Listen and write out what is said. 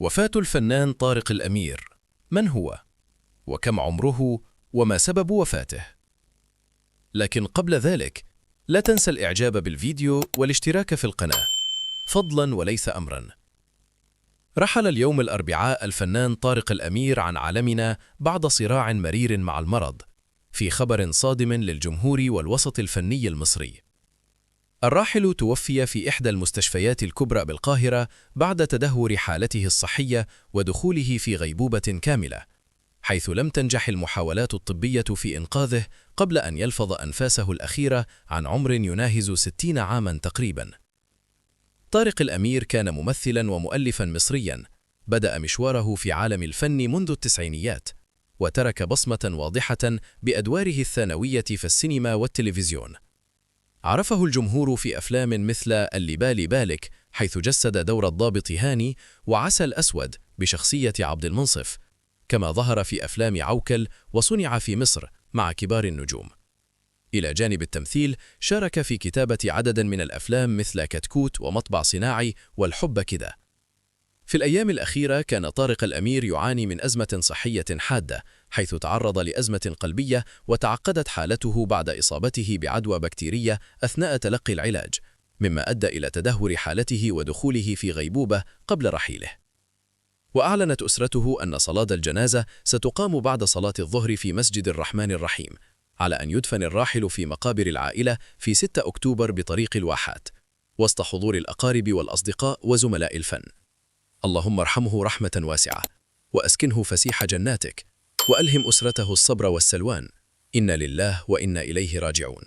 وفاة الفنان طارق الأمير. من هو؟ وكم عمره؟ وما سبب وفاته؟ لكن قبل ذلك، لا تنسى الإعجاب بالفيديو والاشتراك في القناة، فضلاً وليس أمراً. رحل اليوم الأربعاء الفنان طارق الأمير عن عالمنا بعد صراع مرير مع المرض، في خبر صادم للجمهور والوسط الفني المصري. الراحل توفي في إحدى المستشفيات الكبرى بالقاهرة بعد تدهور حالته الصحية ودخوله في غيبوبة كاملة، حيث لم تنجح المحاولات الطبية في إنقاذه قبل أن يلفظ أنفاسه الأخيرة عن عمر يناهز 60 عاماً تقريباً. طارق الأمير كان ممثلاً ومؤلفاً مصرياً، بدأ مشواره في عالم الفن منذ التسعينيات، وترك بصمة واضحة بأدواره الثانوية في السينما والتلفزيون. عرفه الجمهور في أفلام مثل اللي بالي بالك، حيث جسد دور الضابط هاني، وعسل أسود بشخصية عبد المنصف، كما ظهر في أفلام عوكل وصنع في مصر مع كبار النجوم. إلى جانب التمثيل، شارك في كتابة عدد من الأفلام مثل كتكوت ومطبع صناعي والحب كده. في الأيام الأخيرة كان طارق الأمير يعاني من أزمة صحية حادة، حيث تعرض لأزمة قلبية وتعقدت حالته بعد إصابته بعدوى بكتيرية أثناء تلقي العلاج، مما أدى إلى تدهور حالته ودخوله في غيبوبة قبل رحيله. وأعلنت أسرته أن صلاة الجنازة ستقام بعد صلاة الظهر في مسجد الرحمن الرحيم، على أن يدفن الراحل في مقابر العائلة في 6 أكتوبر بطريق الواحات، وسط حضور الأقارب والأصدقاء وزملاء الفن. اللهم ارحمه رحمة واسعة، وأسكنه فسيح جناتك، وألهم أسرته الصبر والسلوان. إنا لله وإنا إليه راجعون.